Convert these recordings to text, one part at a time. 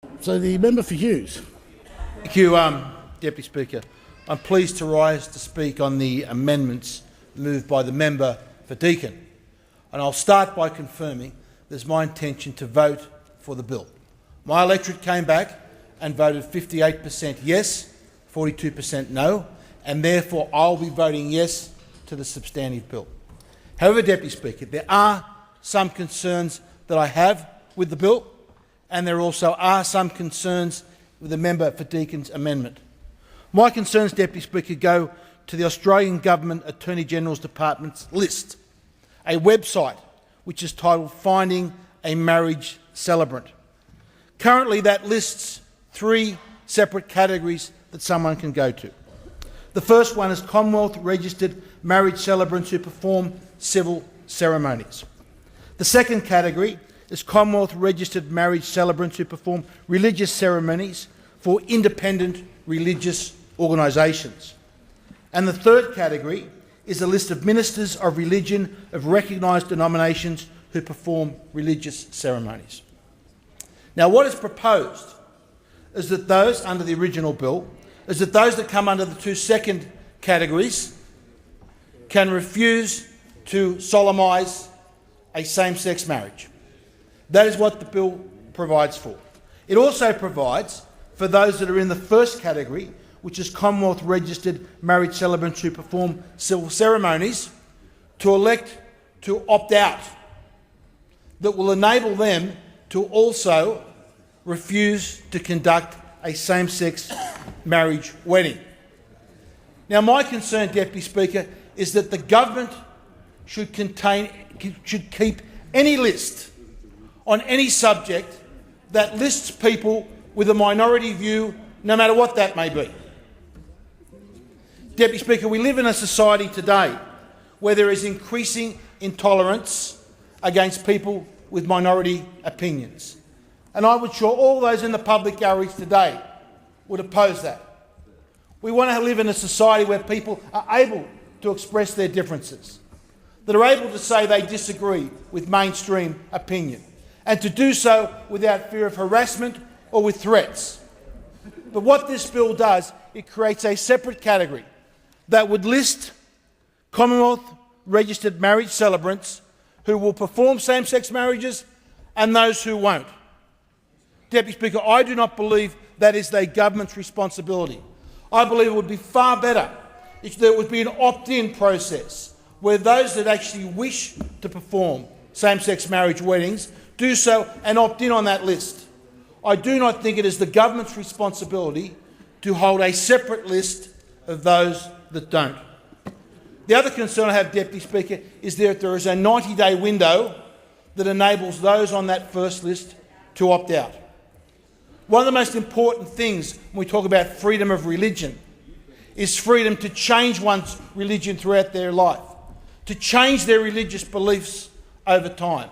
So the member for Hughes. Thank you, Deputy Speaker. I'm pleased to rise to speak on the amendments moved by the member for Deakin. And I'll start by confirming that it's my intention to vote for the bill. My electorate came back and voted 58% yes, 42% no, and therefore I'll be voting yes to the substantive bill. However, Deputy Speaker, there are some concerns that I have with the bill, and there also are some concerns with the member for Deakin's amendment. My concerns, Deputy Speaker, go to the Australian Government Attorney-General's Department's list, a website which is titled Finding a Marriage Celebrant. Currently, that lists 3 separate categories that someone can go to. The first one is Commonwealth-registered marriage celebrants who perform civil ceremonies. The second category is Commonwealth-registered marriage celebrants who perform religious ceremonies for independent religious organisations. And the third category is a list of ministers of religion of recognised denominations who perform religious ceremonies. Now, what is proposed is that those under the original bill, is that those that come under the 2 second categories can refuse to solemnise a same-sex marriage. That is what the bill provides for. It also provides for those that are in the first category, which is Commonwealth-registered marriage celebrants who perform civil ceremonies, to elect to opt out. That will enable them to also refuse to conduct a same-sex marriage wedding. Now, my concern, Deputy Speaker, is that the government should keep any list on any subject that lists people with a minority view, no matter what that may be. Deputy Speaker, we live in a society today where there is increasing intolerance against people with minority opinions. And I would sure all those in the public galleries today would oppose that. We want to live in a society where people are able to express their differences, that are able to say they disagree with mainstream opinion, and to do so without fear of harassment or with threats. But what this bill does, it creates a separate category that would list Commonwealth-registered marriage celebrants who will perform same-sex marriages and those who won't. Deputy Speaker, I do not believe that is the government's responsibility. I believe it would be far better if there would be an opt-in process where those that actually wish to perform same-sex marriage weddings do so and opt in on that list. I do not think it is the government's responsibility to hold a separate list of those that don't. The other concern I have, Deputy Speaker, is that there is a 90-day window that enables those on that first list to opt out. One of the most important things when we talk about freedom of religion is freedom to change one's religion throughout their life, to change their religious beliefs over time.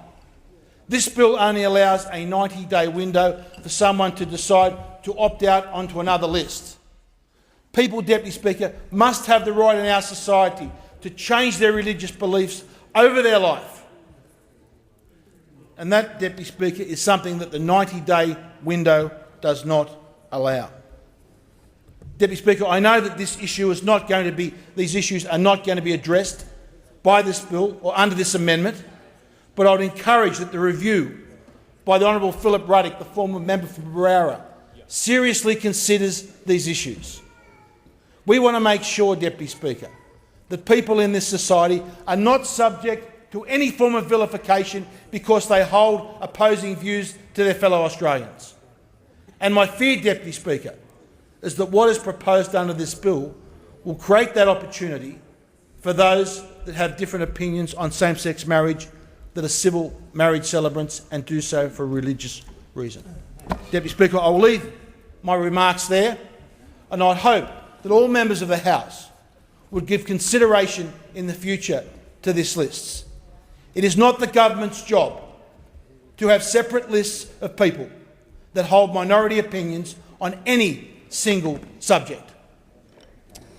This bill only allows a 90-day window for someone to decide to opt out onto another list. People, Deputy Speaker, must have the right in our society to change their religious beliefs over their life. And that, Deputy Speaker, is something that the 90-day window does not allow. Deputy Speaker, I know that these issues are not going to be addressed by this bill or under this amendment, but I would encourage that the review by the Honourable Philip Ruddock, the former member for Barara, seriously considers these issues. We want to make sure, Deputy Speaker, that people in this society are not subject to any form of vilification because they hold opposing views to their fellow Australians. And my fear, Deputy Speaker, is that what is proposed under this bill will create that opportunity for those that have different opinions on same-sex marriage, that are civil marriage celebrants and do so for a religious reason. Deputy Speaker, I will leave my remarks there, and I hope that all members of the House would give consideration in the future to this list. It is not the government's job to have separate lists of people that hold minority opinions on any single subject.